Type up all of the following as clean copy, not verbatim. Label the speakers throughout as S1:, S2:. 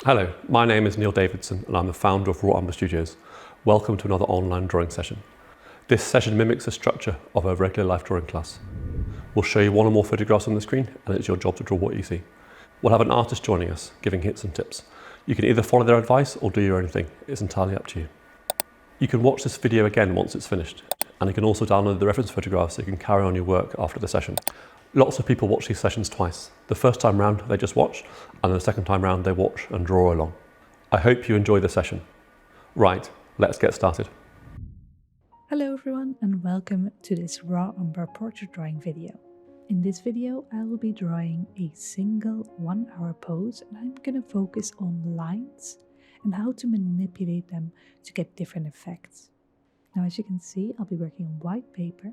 S1: Hello, my name is Neil Davidson and I'm the founder of Umber Studios. Welcome to another online drawing session. This session mimics the structure of a regular life drawing class. We'll show you one or more photographs on the screen and it's your job to draw what you see. We'll have an artist joining us, giving hints and tips. You can either follow their advice or do your own thing. It's entirely up to you. You can watch this video again once it's finished, and you can also download the reference photographs so you can carry on your work after the session. Lots of people watch these sessions twice. The first time round they just watch, and the second time round they watch and draw along. I hope you enjoy the session. Right, let's get started.
S2: Hello everyone and welcome to this raw umber portrait drawing video. In this video I will be drawing a single 1 hour pose, and I'm going to focus on lines and how to manipulate them to get different effects. Now, as you can see, I'll be working on white paper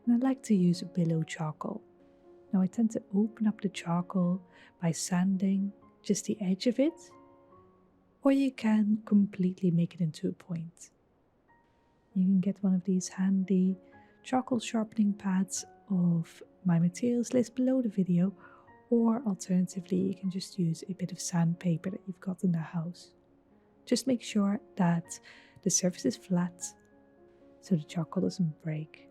S2: and I like to use billow charcoal. Now I tend to open up the charcoal by sanding just the edge of it, or you can completely make it into a point. You can get one of these handy charcoal sharpening pads of my materials list below the video, or alternatively you can just use a bit of sandpaper that you've got in the house. Just make sure that the surface is flat so the charcoal doesn't break.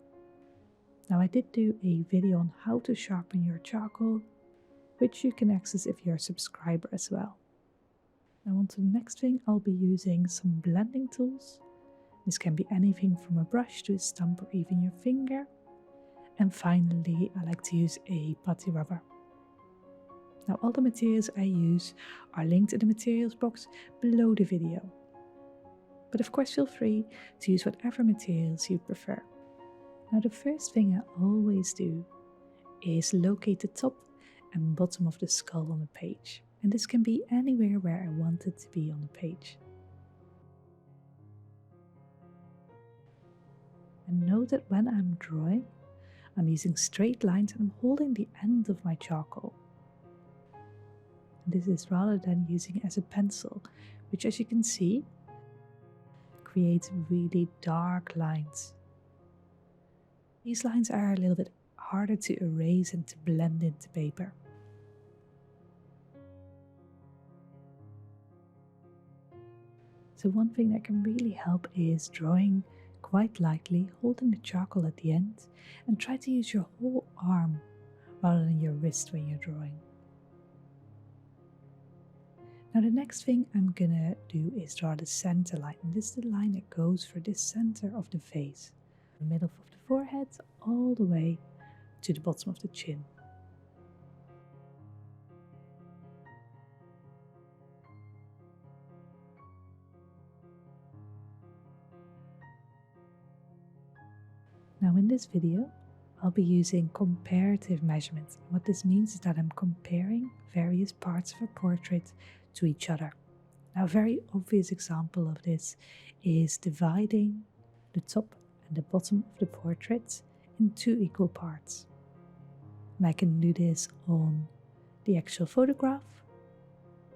S2: Now, I did do a video on how to sharpen your charcoal, which you can access if you're a subscriber as well. Now on to the next thing, I'll be using some blending tools. This can be anything from a brush to a stump or even your finger. And finally, I like to use a putty rubber. Now, all the materials I use are linked in the materials box below the video. But of course, feel free to use whatever materials you prefer. Now, the first thing I always do is locate the top and bottom of the skull on the page. And this can be anywhere where I want it to be on the page. And note that when I'm drawing, I'm using straight lines and I'm holding the end of my charcoal. And this is rather than using it as a pencil, which, as you can see, creates really dark lines. These lines are a little bit harder to erase and to blend into paper. So one thing that can really help is drawing quite lightly, holding the charcoal at the end, and try to use your whole arm rather than your wrist when you're drawing. Now the next thing I'm gonna do is draw the center line, and this is the line that goes for the center of the face, the middle of the forehead all the way to the bottom of the chin. Now in this video, I'll be using comparative measurements. What this means is that I'm comparing various parts of a portrait to each other. Now, a very obvious example of this is dividing the top and the bottom of the portrait in 2 equal parts. And I can do this on the actual photograph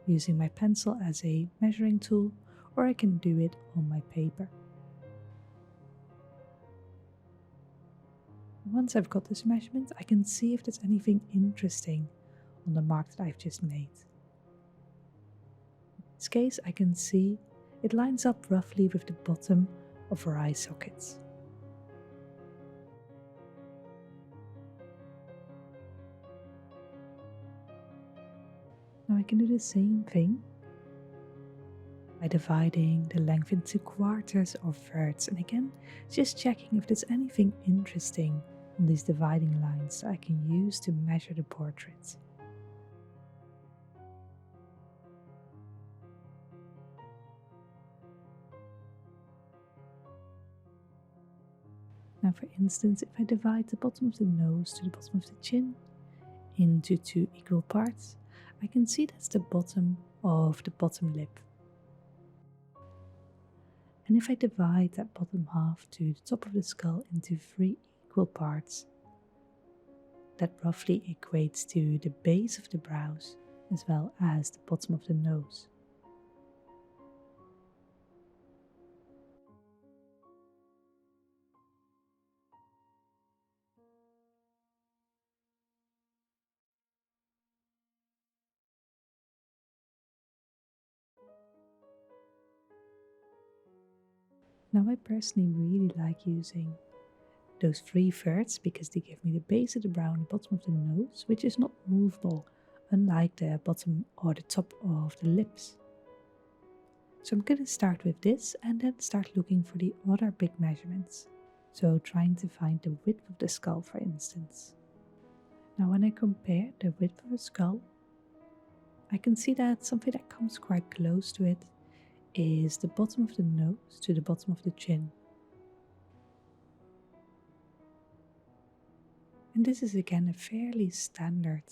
S2: using my pencil as a measuring tool, or I can do it on my paper. Once I've got this measurement, I can see if there's anything interesting on the mark that I've just made. In this case, I can see it lines up roughly with the bottom of our eye sockets. Now I can do the same thing by dividing the length into quarters or thirds, and again, just checking if there's anything interesting on these dividing lines that I can use to measure the portrait. Now, for instance, if I divide the bottom of the nose to the bottom of the chin into 2 equal parts, I can see that's the bottom of the bottom lip. And if I divide that bottom half to the top of the skull into 3 equal parts, that roughly equates to the base of the brows as well as the bottom of the nose. Now I personally really like using those 3/3 because they give me the base of the brow and the bottom of the nose, which is not movable, unlike the bottom or the top of the lips. So I'm going to start with this and then start looking for the other big measurements. So trying to find the width of the skull, for instance. Now when I compare the width of a skull, I can see that something that comes quite close to it is the bottom of the nose to the bottom of the chin. And this is again a fairly standard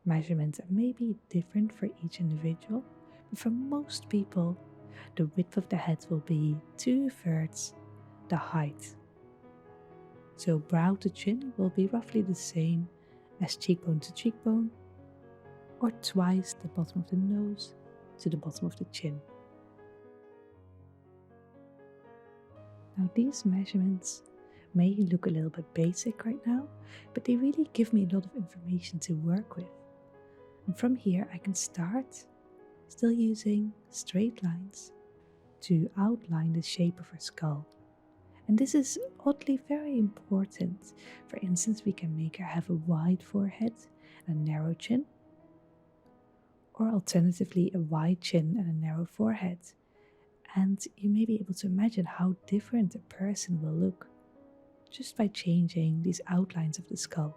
S2: measurement and maybe different for each individual, but for most people, the width of the head will be 2/3 the height. So brow to chin will be roughly the same as cheekbone to cheekbone, or twice the bottom of the nose to the bottom of the chin. Now these measurements may look a little bit basic right now, but they really give me a lot of information to work with. And from here I can start still using straight lines to outline the shape of her skull. And this is oddly very important. For instance, we can make her have a wide forehead and a narrow chin, or alternatively a wide chin and a narrow forehead. And you may be able to imagine how different a person will look just by changing these outlines of the skull.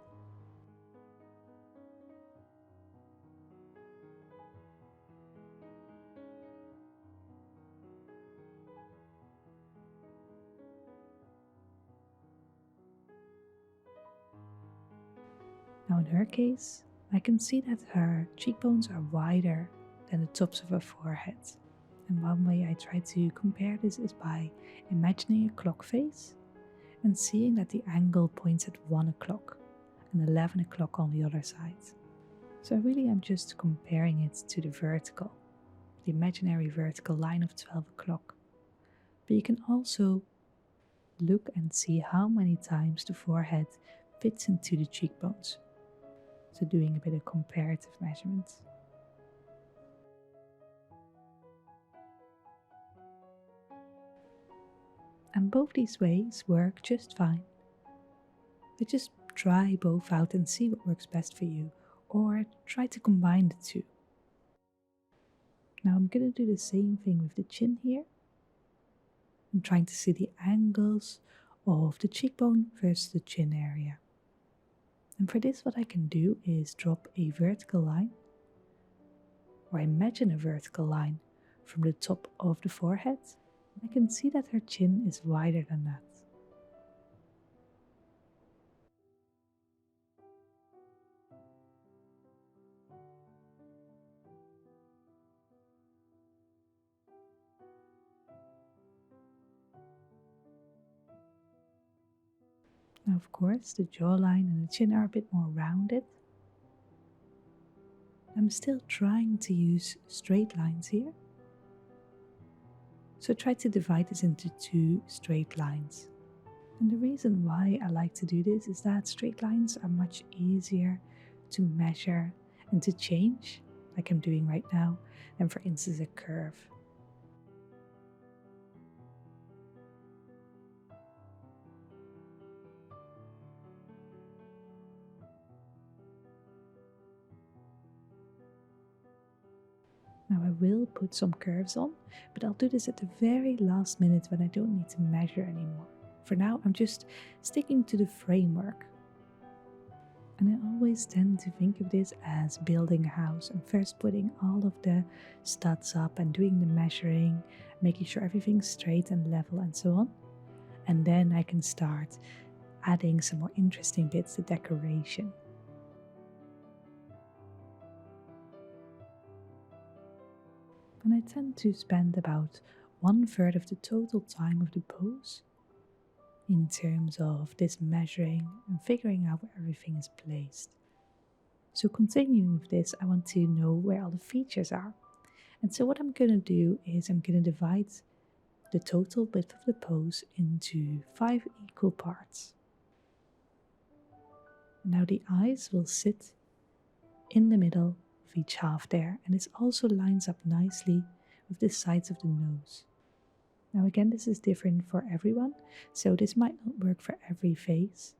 S2: Now in her case, I can see that her cheekbones are wider than the tops of her forehead. And one way I try to compare this is by imagining a clock face and seeing that the angle points at 1 o'clock and 11 o'clock on the other side. So I really am just comparing it to the vertical, the imaginary vertical line of 12 o'clock. But you can also look and see how many times the forehead fits into the cheekbones. So doing a bit of comparative measurements. And both these ways work just fine. But just try both out and see what works best for you, or try to combine the two. Now I'm going to do the same thing with the chin here. I'm trying to see the angles of the cheekbone versus the chin area. And for this, what I can do is drop a vertical line, or imagine a vertical line from the top of the forehead. I can see that her chin is wider than that. Now, of course, the jawline and the chin are a bit more rounded. I'm still trying to use straight lines here. So try to divide this into 2 straight lines. And the reason why I like to do this is that straight lines are much easier to measure and to change, like I'm doing right now, than for instance a curve. Now I will put some curves on, but I'll do this at the very last minute when I don't need to measure anymore. For now, I'm just sticking to the framework. And I always tend to think of this as building a house and first putting all of the studs up and doing the measuring, making sure everything's straight and level and so on. And then I can start adding some more interesting bits of decoration. And I tend to spend about 1/3 of the total time of the pose in terms of this measuring and figuring out where everything is placed. So continuing with this, I want to know where all the features are. And so what I'm going to do is I'm going to divide the total width of the pose into 5 equal parts. Now the eyes will sit in the middle of each half there, and this also lines up nicely with the sides of the nose. Now again, this is different for everyone, so this might not work for every face.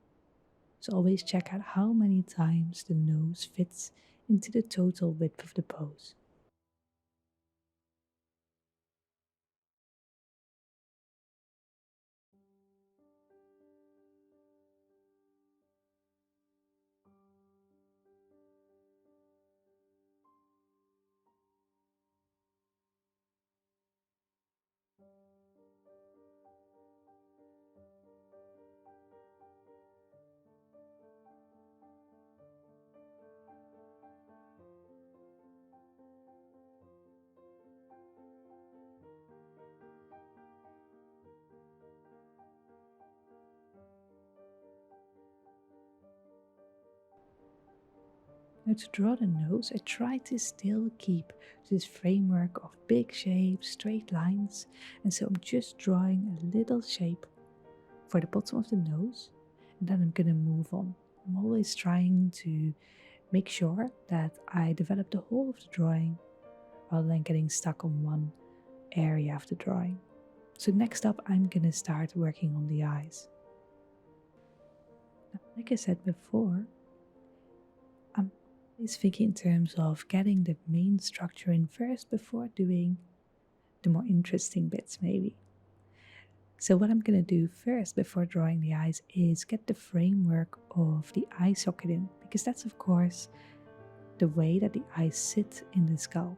S2: So always check out how many times the nose fits into the total width of the pose. Now to draw the nose, I try to still keep this framework of big shapes, straight lines, and so I'm just drawing a little shape for the bottom of the nose, and then I'm gonna move on. I'm always trying to make sure that I develop the whole of the drawing rather than getting stuck on one area of the drawing. So next up, I'm gonna start working on the eyes. Now, like I said before, I'm always thinking in terms of getting the main structure in first before doing the more interesting bits maybe. So what I'm gonna do first before drawing the eyes is get the framework of the eye socket in, because that's of course the way that the eyes sit in the skull.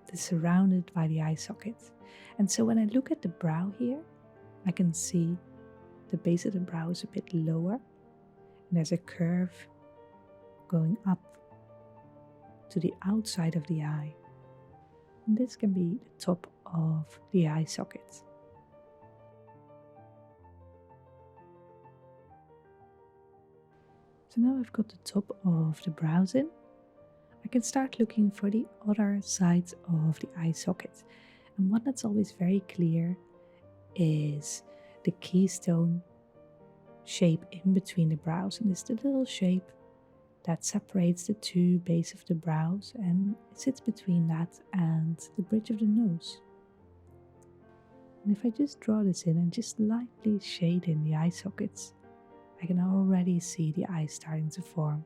S2: They're surrounded by the eye socket. And so when I look at the brow here, I can see the base of the brow is a bit lower, and there's a curve going up to the outside of the eye. And this can be the top of the eye socket. So now I've got the top of the brows in, I can start looking for the other sides of the eye socket. And one that's always very clear is the keystone shape in between the brows. And it's the little shape that separates the two base of the brows, and it sits between that and the bridge of the nose. And if I just draw this in and just lightly shade in the eye sockets, I can already see the eyes starting to form.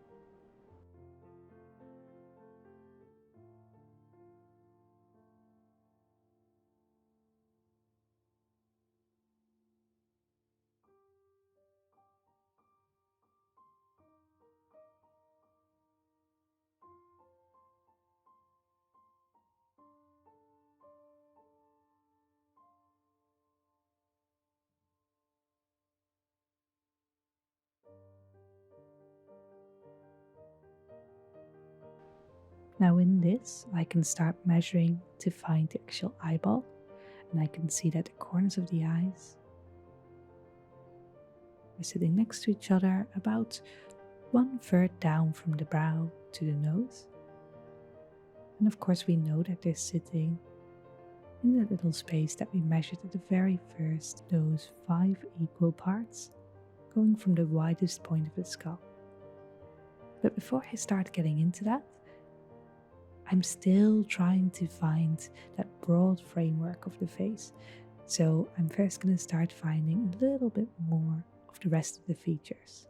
S2: Now in this, I can start measuring to find the actual eyeball, and I can see that the corners of the eyes are sitting next to each other, about 1/3 down from the brow to the nose. And of course we know that they're sitting in that little space that we measured at the very first, those 5 equal parts, going from the widest point of the skull. But before I start getting into that, I'm still trying to find that broad framework of the face. So I'm first going to start finding a little bit more of the rest of the features.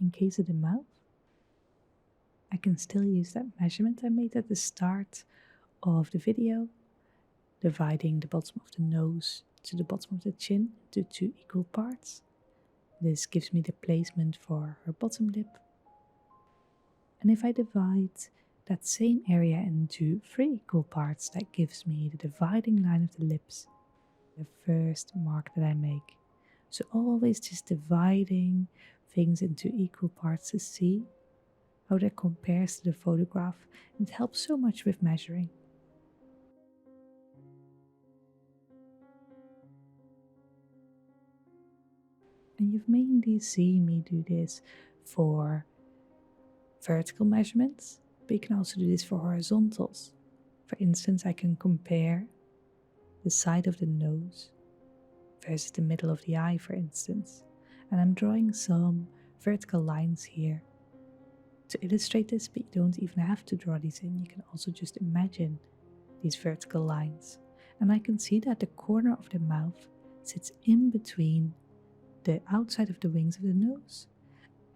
S2: In case of the mouth, I can still use that measurement I made at the start of the video, dividing the bottom of the nose to the bottom of the chin into 2 equal parts. This gives me the placement for her bottom lip. And if I divide that same area into 3 equal parts, that gives me the dividing line of the lips, the first mark that I make. So always just dividing things into equal parts to see how that compares to the photograph. It helps so much with measuring. And you've mainly seen me do this for vertical measurements, but you can also do this for horizontals. For instance, I can compare the side of the nose versus the middle of the eye, for instance. And I'm drawing some vertical lines here to illustrate this, but you don't even have to draw these in. You can also just imagine these vertical lines. And I can see that the corner of the mouth sits in between the outside of the wings of the nose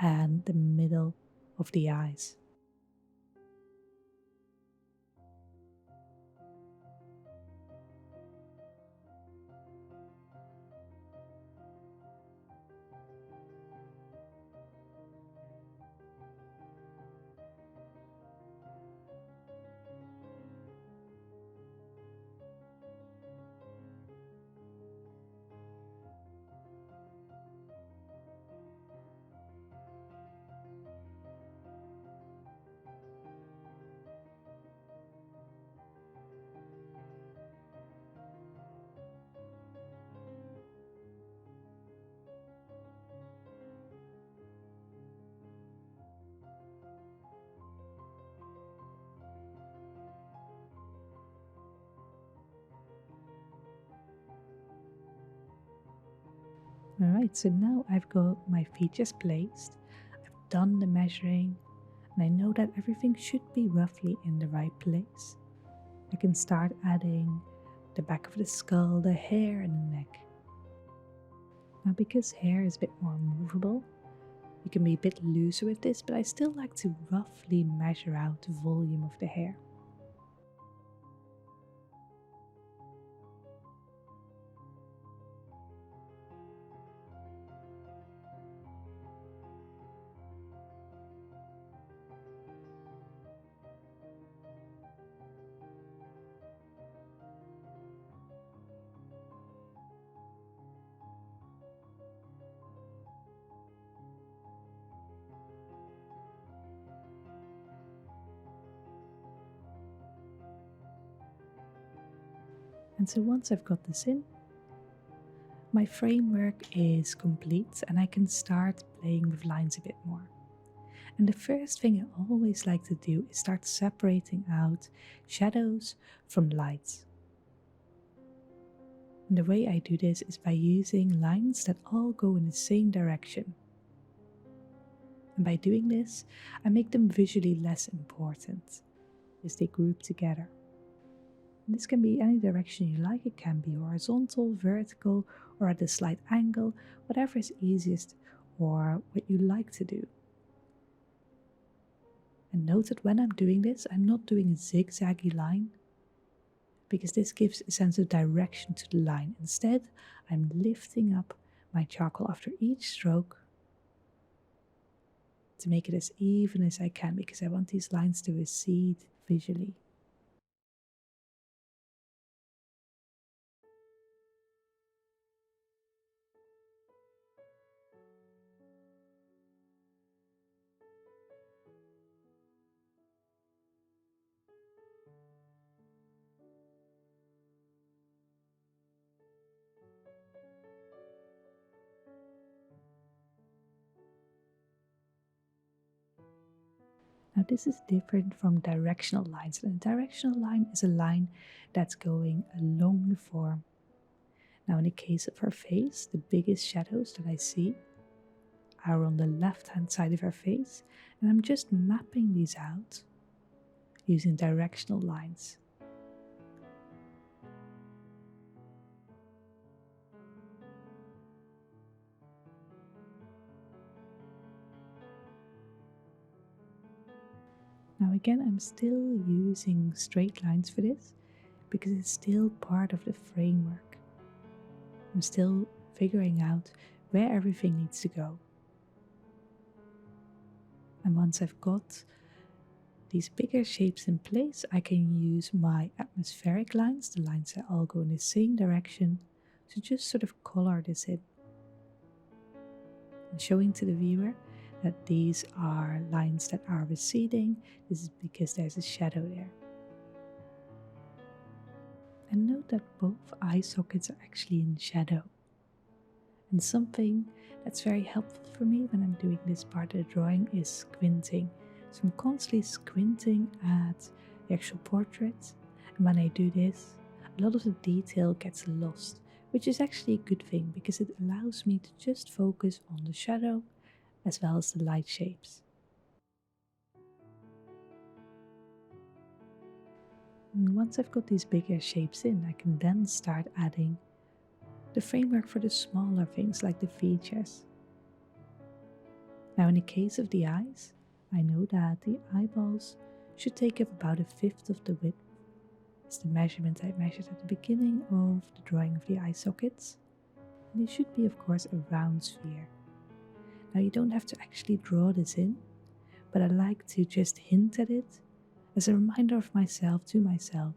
S2: and the middle of the eyes. Alright, so now I've got my features placed, I've done the measuring, and I know that everything should be roughly in the right place. I can start adding the back of the skull, the hair, and the neck. Now, because hair is a bit more movable, you can be a bit looser with this, but I still like to roughly measure out the volume of the hair. And so once I've got this in, my framework is complete and I can start playing with lines a bit more. And the first thing I always like to do is start separating out shadows from lights. And the way I do this is by using lines that all go in the same direction. And by doing this, I make them visually less important as they group together. And this can be any direction you like. It can be horizontal, vertical, or at a slight angle, whatever is easiest or what you like to do. And note that when I'm doing this, I'm not doing a zigzaggy line, because this gives a sense of direction to the line. Instead, I'm lifting up my charcoal after each stroke to make it as even as I can, because I want these lines to recede visually. Now this is different from directional lines. And a directional line is a line that's going along the form. Now in the case of her face, the biggest shadows that I see are on the left hand side of her face, and I'm just mapping these out using directional lines. Now again, I'm still using straight lines for this because it's still part of the framework. I'm still figuring out where everything needs to go. And once I've got these bigger shapes in place, I can use my atmospheric lines, the lines that all go in the same direction, to just sort of color this in. and showing to the viewer that these are lines that are receding. This is because there's a shadow there. And note that both eye sockets are actually in shadow. And something that's very helpful for me when I'm doing this part of the drawing is squinting. So I'm constantly squinting at the actual portrait, and when I do this, a lot of the detail gets lost, which is actually a good thing because it allows me to just focus on the shadow as well as the light shapes. And once I've got these bigger shapes in, I can then start adding the framework for the smaller things like the features. Now in the case of the eyes, I know that the eyeballs should take up about 1/5 of the width. It's the measurement I measured at the beginning of the drawing of the eye sockets. And they should be, of course, a round sphere. Now you don't have to actually draw this in, but I like to just hint at it as a reminder of myself to myself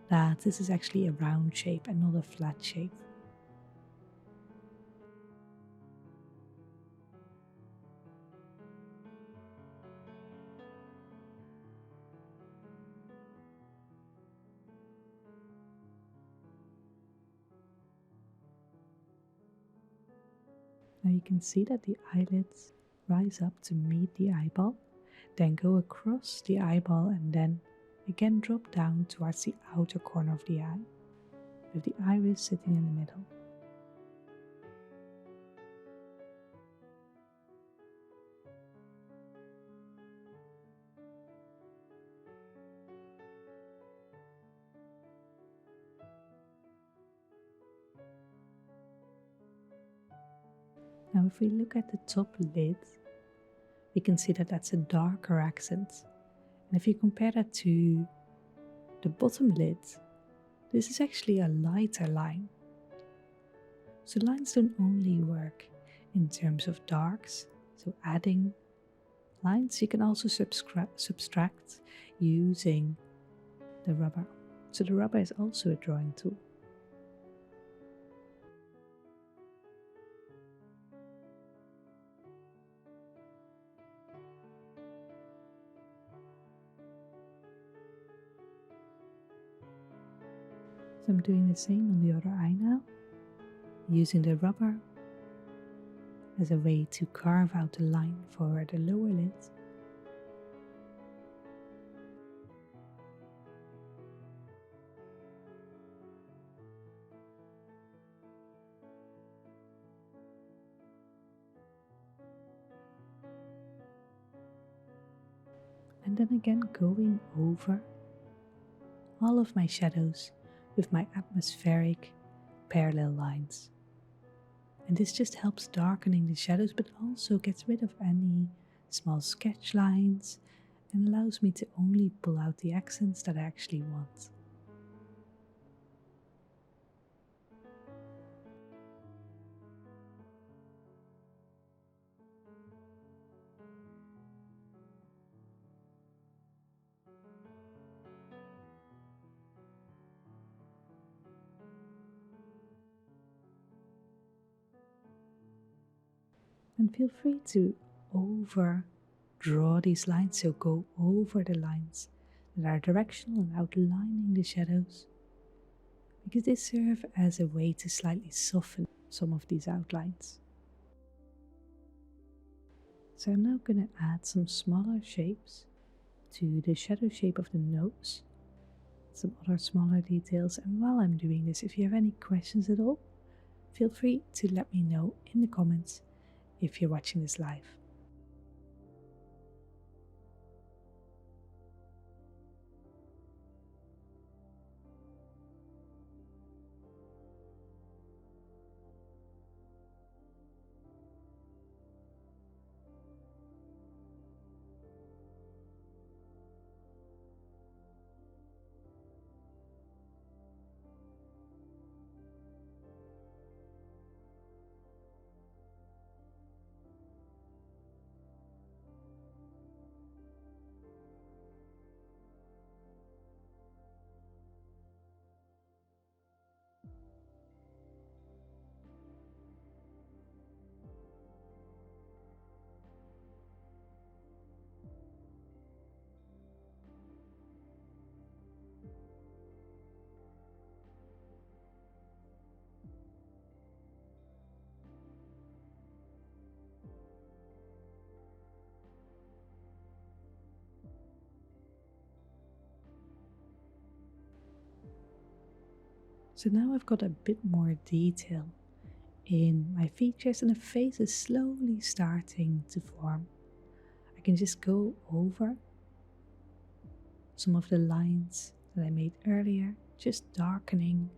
S2: that this is actually a round shape and not a flat shape. Now you can see that the eyelids rise up to meet the eyeball, then go across the eyeball and then again drop down towards the outer corner of the eye, with the iris sitting in the middle. Now if we look at the top lid, we can see that that's a darker accent. And if you compare that to the bottom lid, this is actually a lighter line. So lines don't only work in terms of darks, so adding lines, you can also subtract using the rubber. So the rubber is also a drawing tool. So I'm doing the same on the other eye now, using the rubber as a way to carve out the line for the lower lid. And then again going over all of my shadows with my atmospheric parallel lines. And this just helps darkening the shadows, but also gets rid of any small sketch lines and allows me to only pull out the accents that I actually want. And feel free to overdraw these lines, so go over the lines that are directional and outlining the shadows, because they serve as a way to slightly soften some of these outlines. So I'm now going to add some smaller shapes to the shadow shape of the nose, some other smaller details, and while I'm doing this, if you have any questions at all, feel free to let me know in the comments if you're watching this live. So now I've got a bit more detail in my features and the face is slowly starting to form. I can just go over some of the lines that I made earlier, just darkening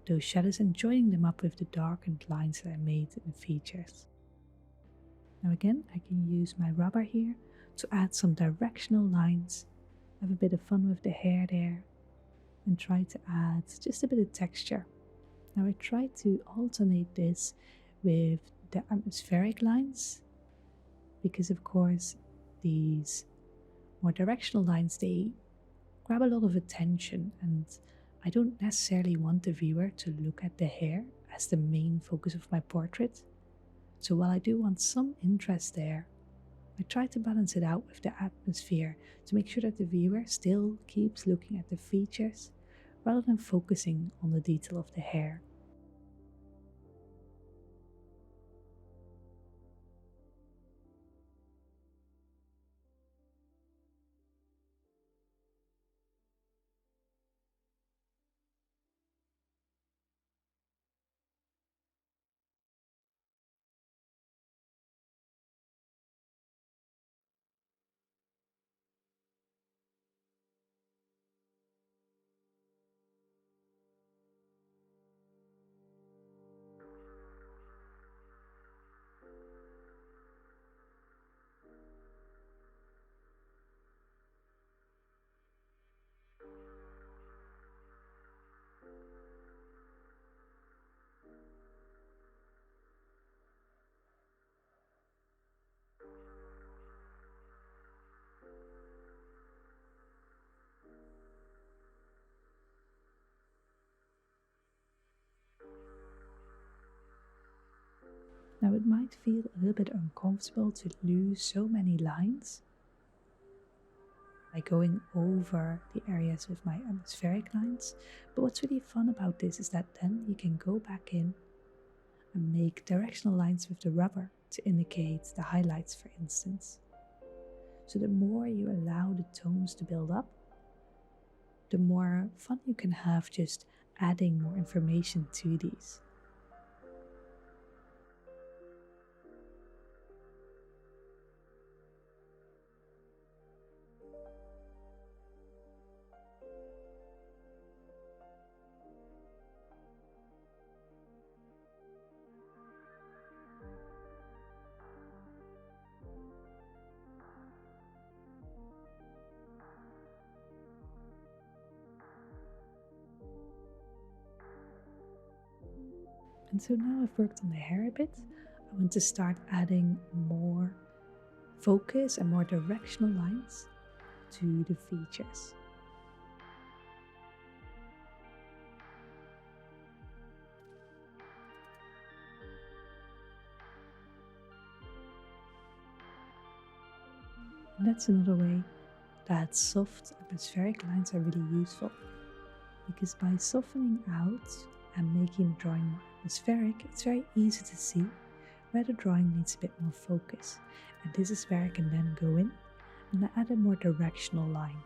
S2: those shadows and joining them up with the darkened lines that I made in the features. Now again, I can use my rubber here to add some directional lines, have a bit of fun with the hair there, and try to add just a bit of texture. Now I try to alternate this with the atmospheric lines because of course these more directional lines, they grab a lot of attention and I don't necessarily want the viewer to look at the hair as the main focus of my portrait. So while I do want some interest there, I try to balance it out with the atmosphere to make sure that the viewer still keeps looking at the features rather than focusing on the detail of the hair. Now it might feel a little bit uncomfortable to lose so many lines by going over the areas with my atmospheric lines, but what's really fun about this is that then you can go back in and make directional lines with the rubber to indicate the highlights, for instance. So the more you allow the tones to build up, the more fun you can have just adding more information to these. And so now I've worked on the hair a bit, I want to start adding more focus and more directional lines to the features. And that's another way that soft atmospheric lines are really useful, because by softening out and making the drawing more atmospheric, it's very easy to see where the drawing needs a bit more focus. And this is where I can then go in and add a more directional line.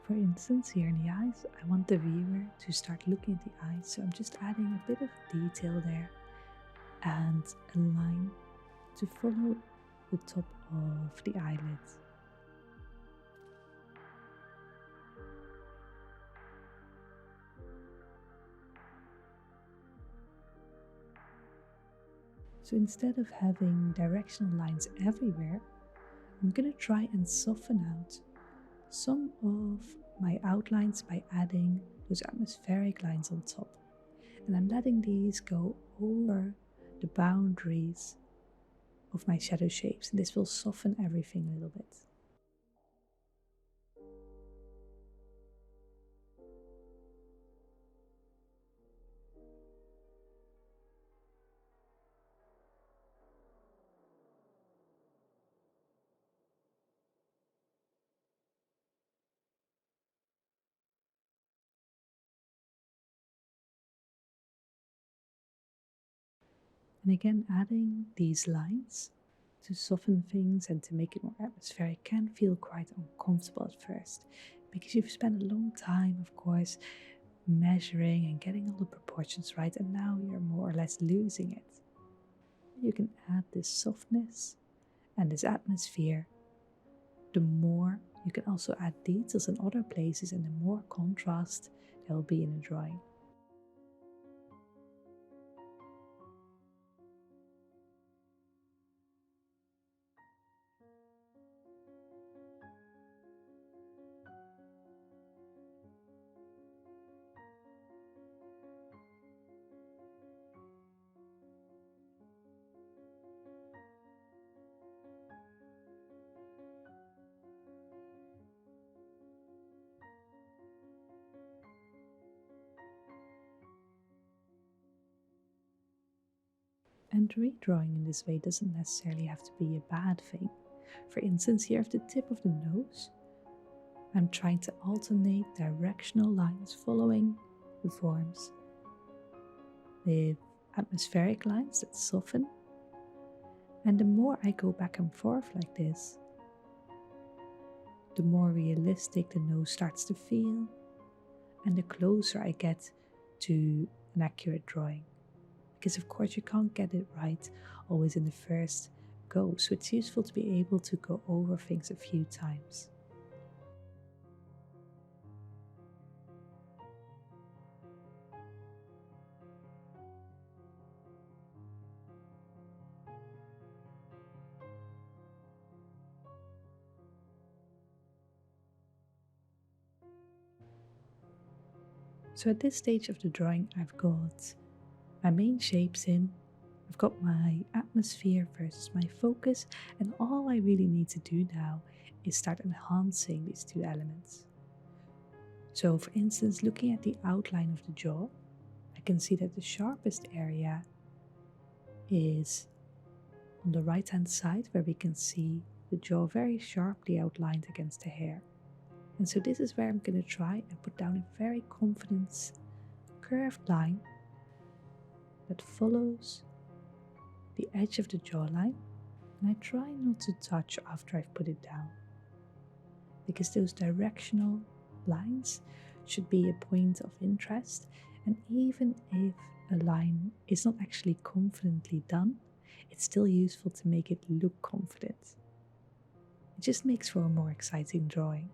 S2: For instance, here in the eyes, I want the viewer to start looking at the eyes, so I'm just adding a bit of detail there and a line to follow the top of the eyelids. So instead of having directional lines everywhere, I'm going to try and soften out some of my outlines by adding those atmospheric lines on top. And I'm letting these go over the boundaries of my shadow shapes, and this will soften everything a little bit. And again, adding these lines to soften things and to make it more atmospheric can feel quite uncomfortable at first, because you've spent a long time, of course, measuring and getting all the proportions right, and now you're more or less losing it. You can add this softness and this atmosphere. The more you can also add details in other places, and the more contrast there will be in a drawing. And redrawing in this way doesn't necessarily have to be a bad thing. For instance, here at the tip of the nose, I'm trying to alternate directional lines following the forms with atmospheric lines that soften. And the more I go back and forth like this, the more realistic the nose starts to feel, and the closer I get to an accurate drawing. Because of course you can't get it right always in the first go, so it's useful to be able to go over things a few times. So at this stage of the drawing, I've got my main shapes in, I've got my atmosphere versus my focus, and all I really need to do now is start enhancing these two elements. So for instance, looking at the outline of the jaw, I can see that the sharpest area is on the right hand side, where we can see the jaw very sharply outlined against the hair. And so this is where I'm going to try and put down a very confident curved line that follows the edge of the jawline, and I try not to touch after I've put it down, because those directional lines should be a point of interest, and even if a line is not actually confidently done, it's still useful to make it look confident. It just makes for a more exciting drawing.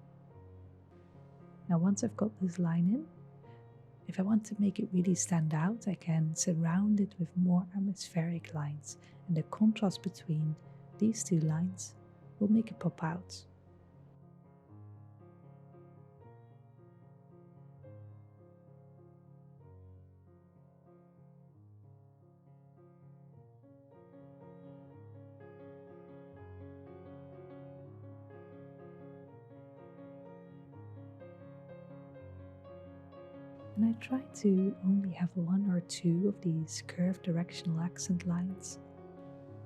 S2: Now once I've got this line in, if I want to make it really stand out, I can surround it with more atmospheric lines, and the contrast between these two lines will make it pop out. And I try to only have one or two of these curved directional accent lines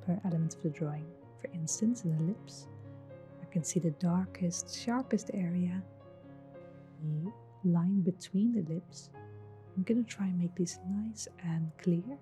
S2: per element of the drawing. For instance, in the lips, I can see the darkest, sharpest area, the line between the lips. I'm going to try and make these nice and clear.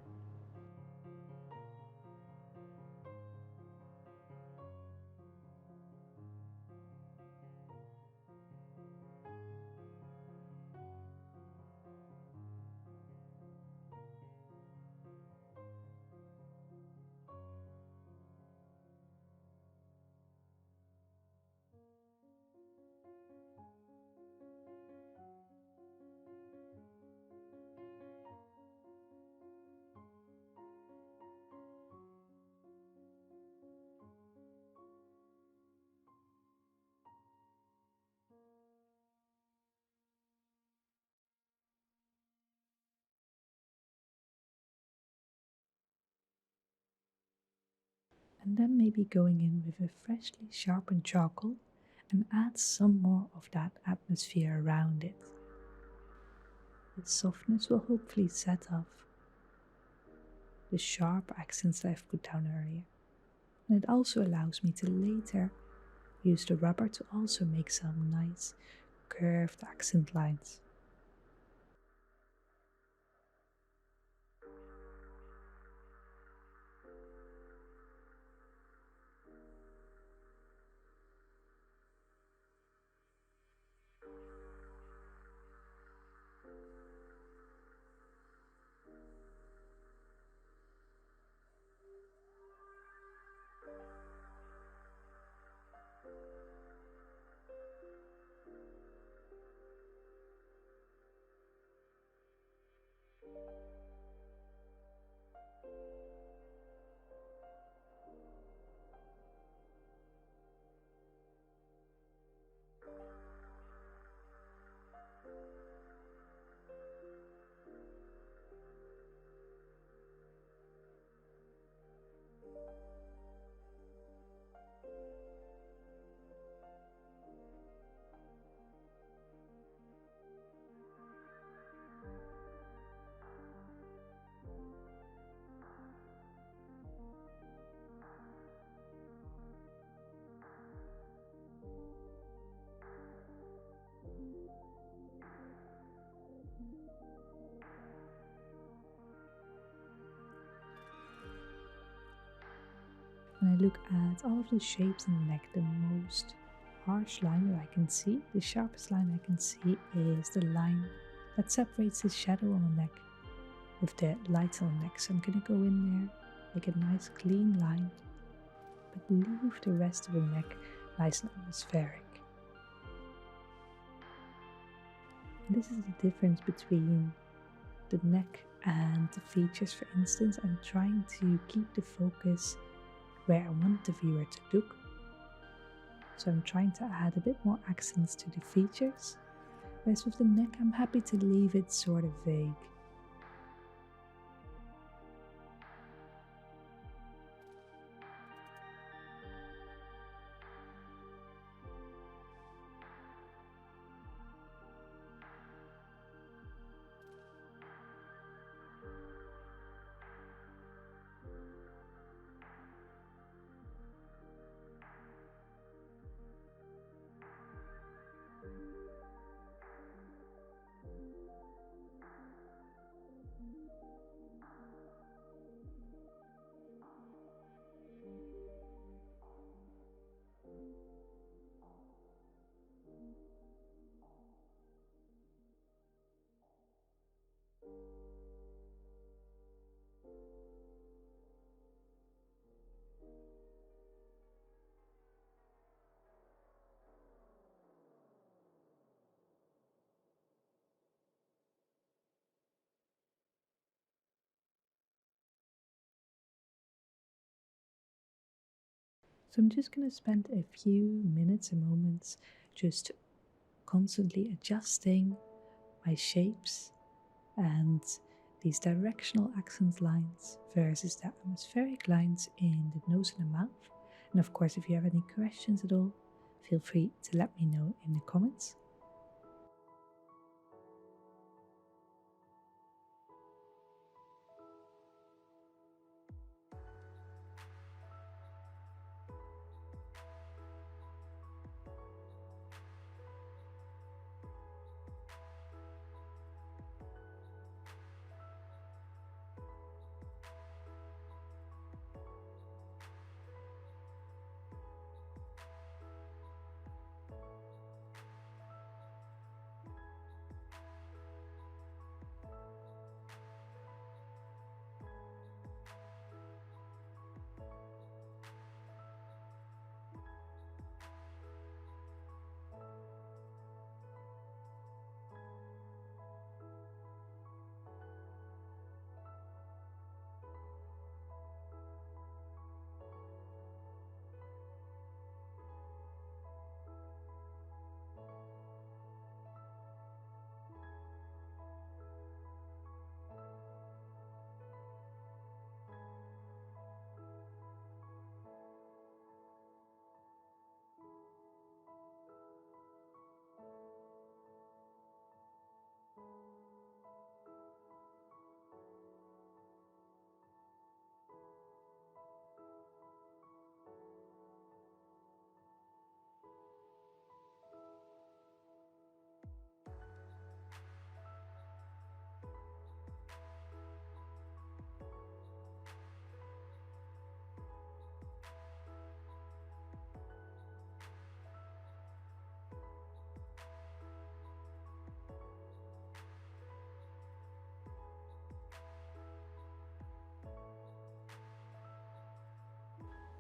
S2: And then maybe going in with a freshly sharpened charcoal and add some more of that atmosphere around it. The softness will hopefully set off the sharp accents that I've put down earlier. And it also allows me to later use the rubber to also make some nice curved accent lines. look at all of the shapes in the neck, the most harsh line that I can see, the sharpest line I can see, is the line that separates the shadow on the neck with the light on the neck. So I'm going to go in there, make a nice clean line, but leave the rest of the neck nice and atmospheric. And this is the difference between the neck and the features. For instance, I'm trying to keep the focus where I want the viewer to look. So I'm trying to add a bit more accents to the features, whereas with the neck I'm happy to leave it sort of vague. So I'm just going to spend a few minutes and moments just constantly adjusting my shapes and these directional accent lines versus the atmospheric lines in the nose and the mouth. And of course, if you have any questions at all, feel free to let me know in the comments.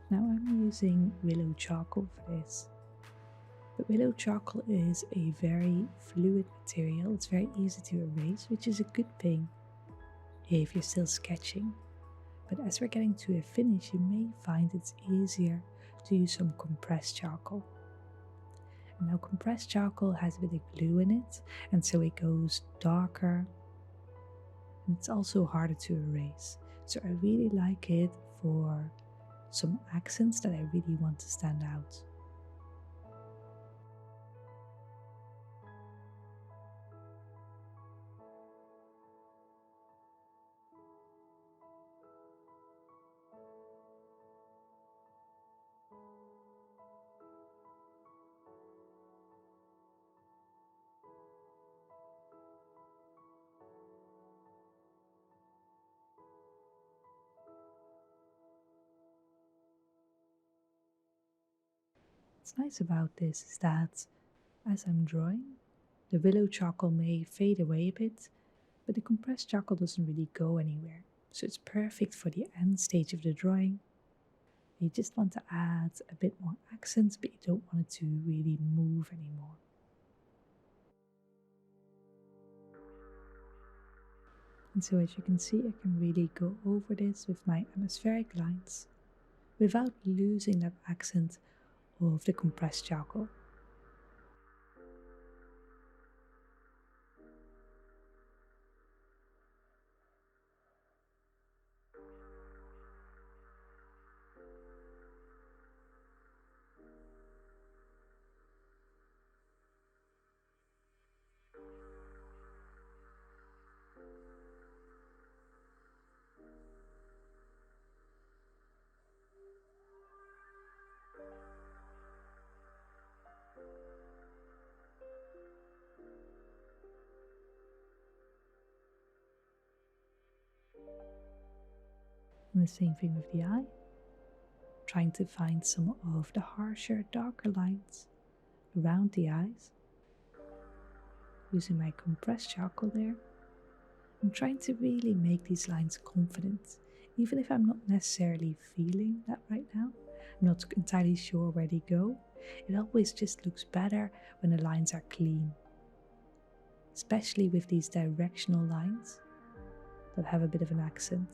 S2: Now I'm using willow charcoal for this. But willow charcoal is a very fluid material. It's very easy to erase, which is a good thing if you're still sketching. But as we're getting to a finish, you may find it's easier to use some compressed charcoal. And now compressed charcoal has a bit of glue in it, and so it goes darker, and it's also harder to erase. So I really like it for some accents that I really want to stand out. What's nice about this is that as I'm drawing, the willow charcoal may fade away a bit, but the compressed charcoal doesn't really go anywhere. So it's perfect for the end stage of the drawing. You just want to add a bit more accents, but you don't want it to really move anymore. And so as you can see, I can really go over this with my atmospheric lines without losing that accent of the compressed charcoal. And the same thing with the eye, trying to find some of the harsher, darker lines around the eyes, using my compressed charcoal there. I'm trying to really make these lines confident, even if I'm not necessarily feeling that right now. I'm not entirely sure where they go. It always just looks better when the lines are clean, especially with these directional lines that have a bit of an accent.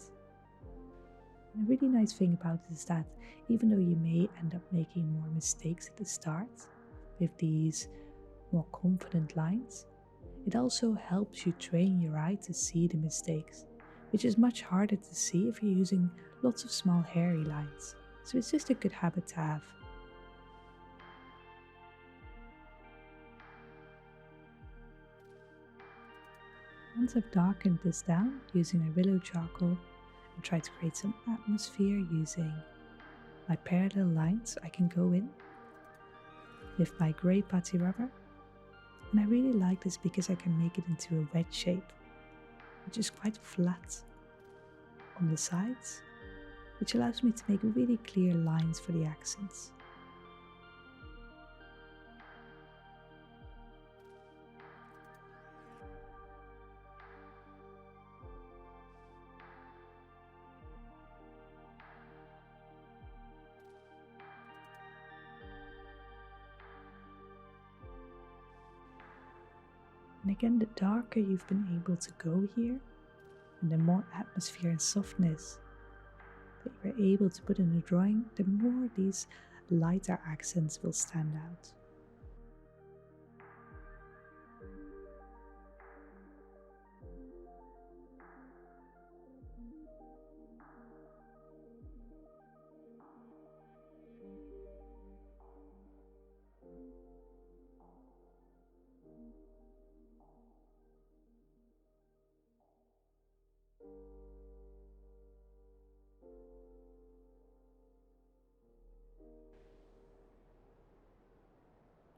S2: And a really nice thing about it is that even though you may end up making more mistakes at the start with these more confident lines, it also helps you train your eye to see the mistakes, which is much harder to see if you're using lots of small hairy lines. So it's just a good habit to have. Once I've darkened this down using my willow charcoal and try to create some atmosphere using my parallel lines, I can go in with my grey putty rubber. And I really like this because I can make it into a wedge shape, which is quite flat on the sides, which allows me to make really clear lines for the accents. And again, the darker you've been able to go here, and the more atmosphere and softness that you're able to put in a drawing, the more these lighter accents will stand out.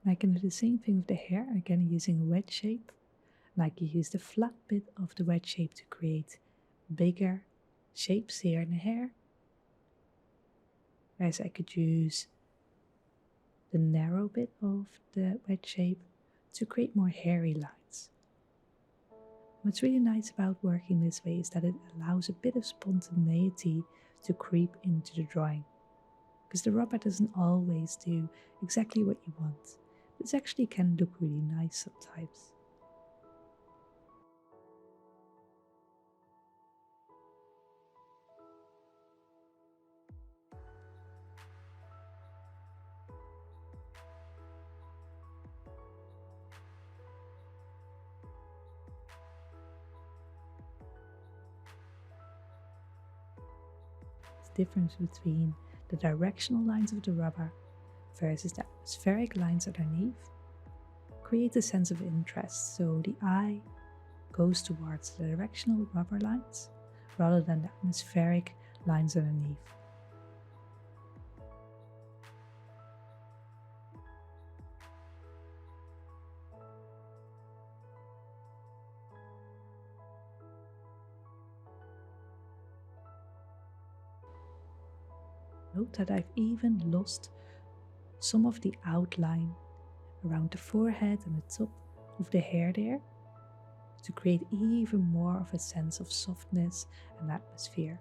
S2: And I can do the same thing with the hair, again using a wedge shape. And I can use the flat bit of the wedge shape to create bigger shapes here in the hair. Whereas I could use the narrow bit of the wedge shape to create more hairy lines. What's really nice about working this way is that it allows a bit of spontaneity to creep into the drawing, because the rubber doesn't always do exactly what you want, but it actually can look really nice sometimes. Difference between the directional lines of the rubber versus the atmospheric lines underneath creates a sense of interest, so the eye goes towards the directional rubber lines rather than the atmospheric lines underneath. Note that I've even lost some of the outline around the forehead and the top of the hair there to create even more of a sense of softness and atmosphere.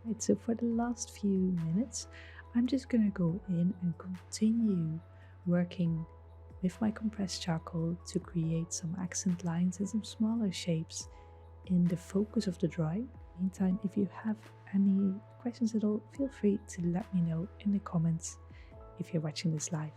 S2: Right, so for the last few minutes, I'm just going to go in and continue working with my compressed charcoal to create some accent lines and some smaller shapes in the focus of the drawing. Meantime, if you have any questions at all, feel free to let me know in the comments if you're watching this live.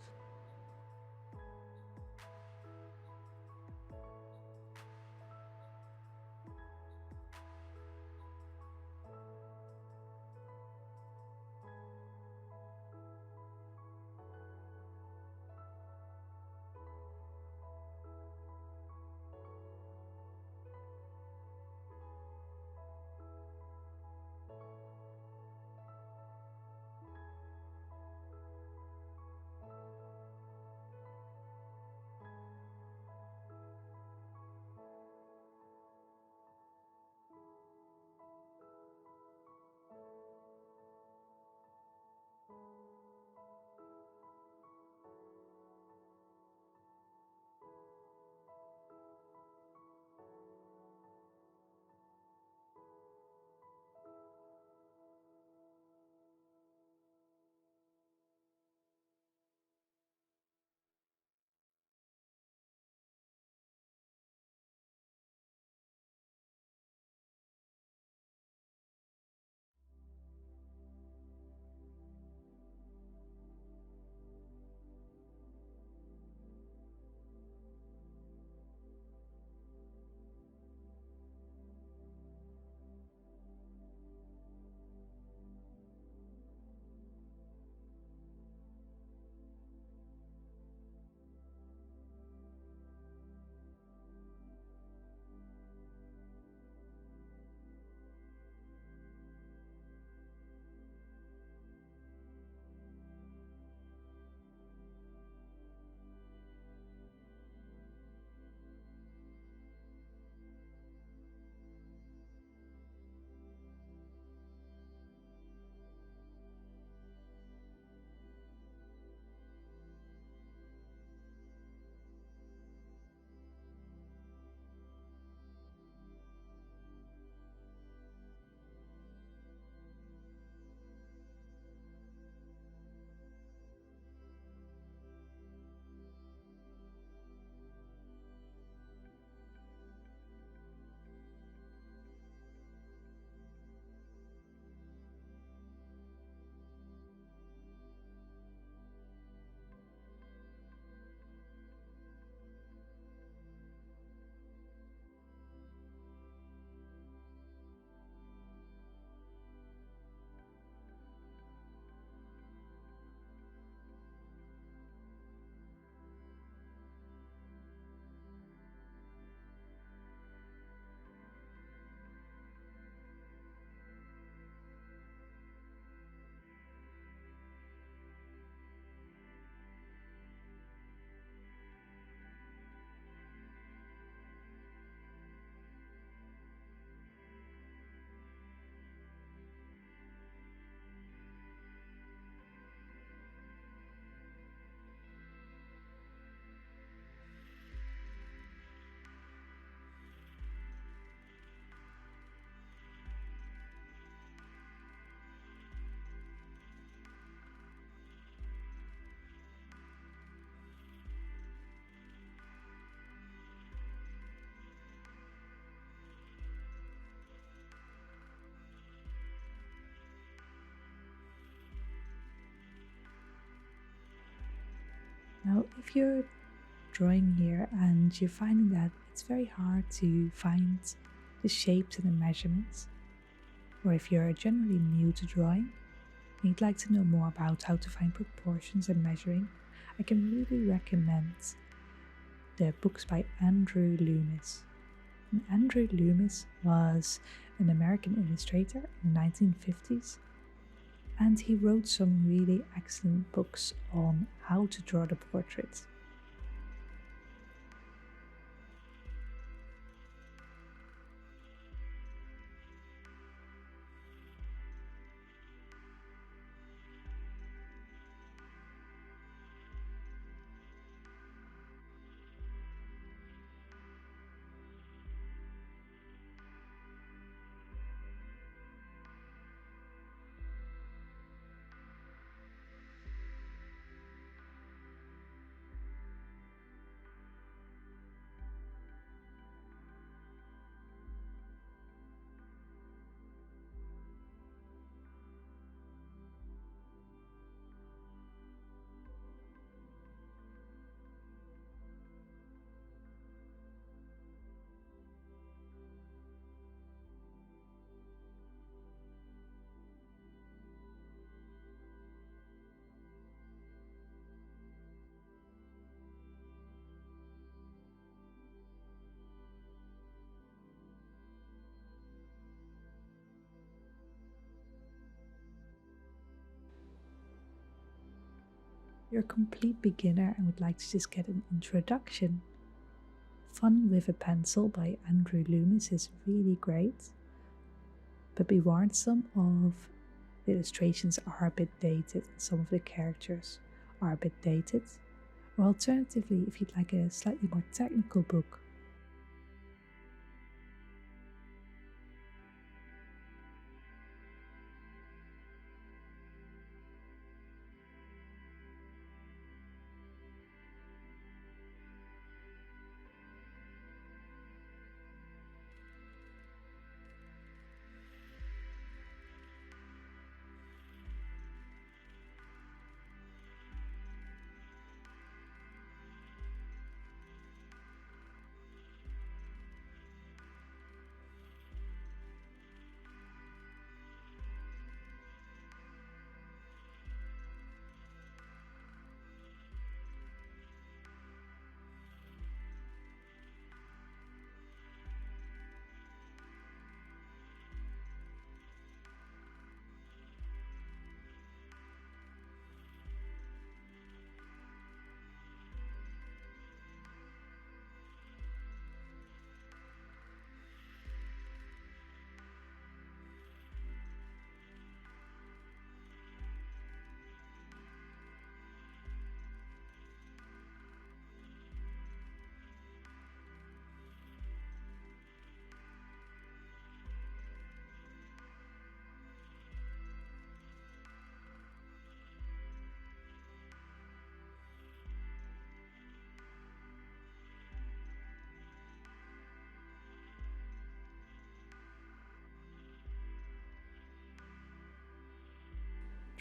S2: Now, if you're drawing here and you're finding that it's very hard to find the shapes and the measurements, or if you're generally new to drawing, and you'd like to know more about how to find proportions and measuring, I can really recommend the books by Andrew Loomis. And Andrew Loomis was an American illustrator in the 1950s, and he wrote some really excellent books on how to draw the portrait. You're a complete beginner and would like to just get an introduction. Fun with a Pencil by Andrew Loomis is really great, but be warned, some of the illustrations are a bit dated and some of the characters are a bit dated. Or alternatively, if you'd like a slightly more technical book,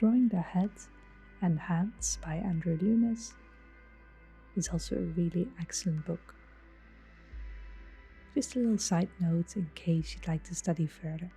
S2: Drawing the Head and Hands by Andrew Loomis is also a really excellent book. Just a little side note in case you'd like to study further.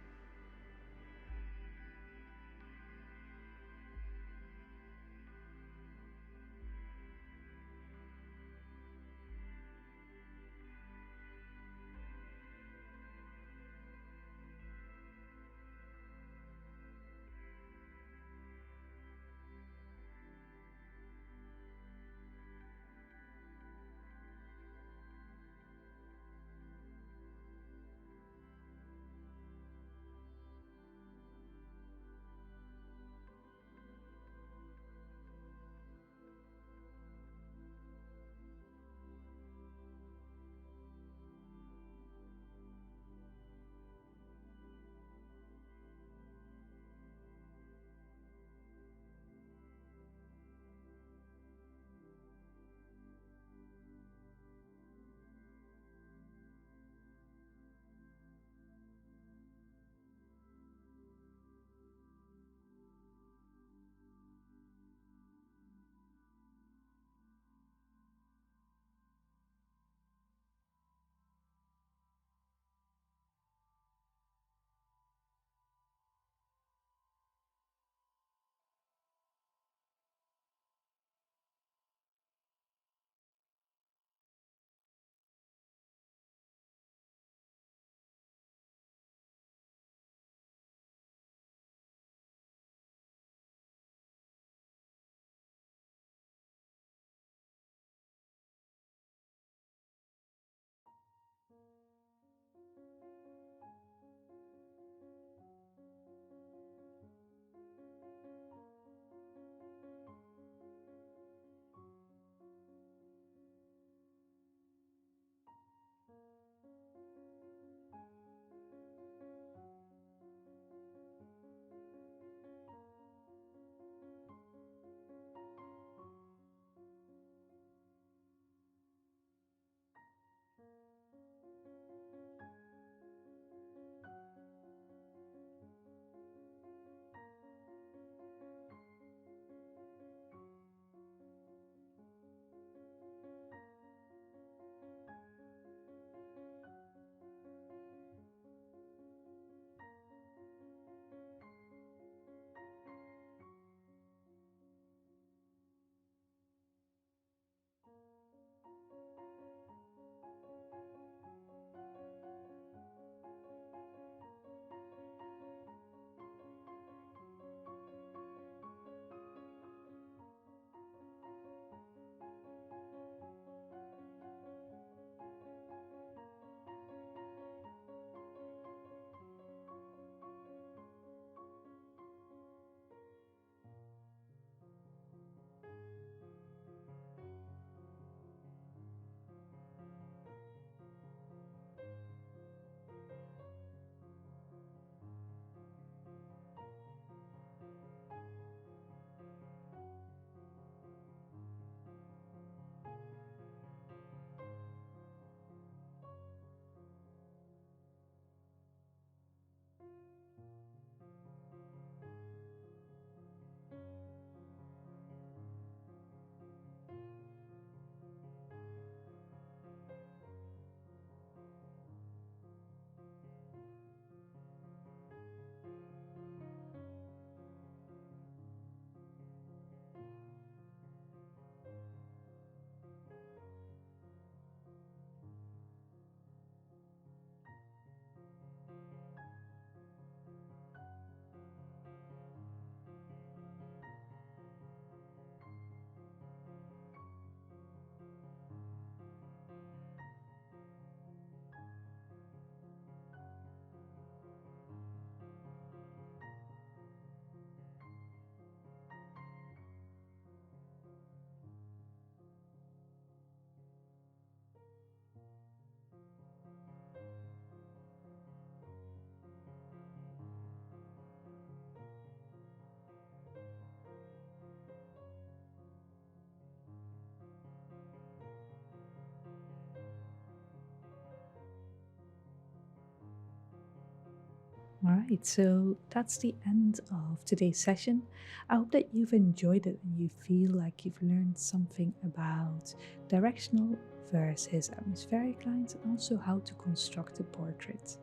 S2: Alright, so that's the end of today's session. I hope that you've enjoyed it and you feel like you've learned something about directional versus atmospheric lines and also how to construct a portrait.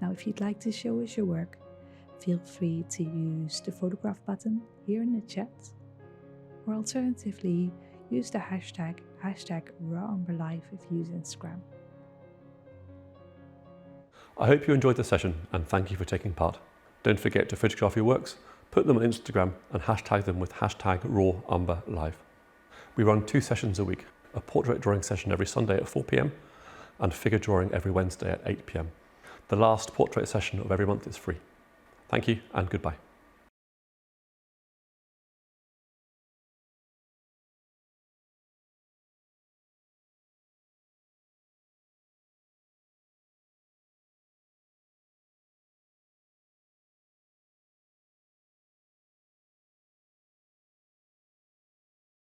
S2: Now, if you'd like to show us your work, feel free to use the photograph button here in the chat, or alternatively, use the hashtag #RawUmberLive if you use Instagram.
S1: I hope you enjoyed the session and thank you for taking part. Don't forget to photograph your works, put them on Instagram and hashtag them with #RawUmberLive. We run 2 sessions a week, a portrait drawing session every Sunday at 4 p.m. and figure drawing every Wednesday at 8 p.m. The last portrait session of every month is free. Thank you and goodbye.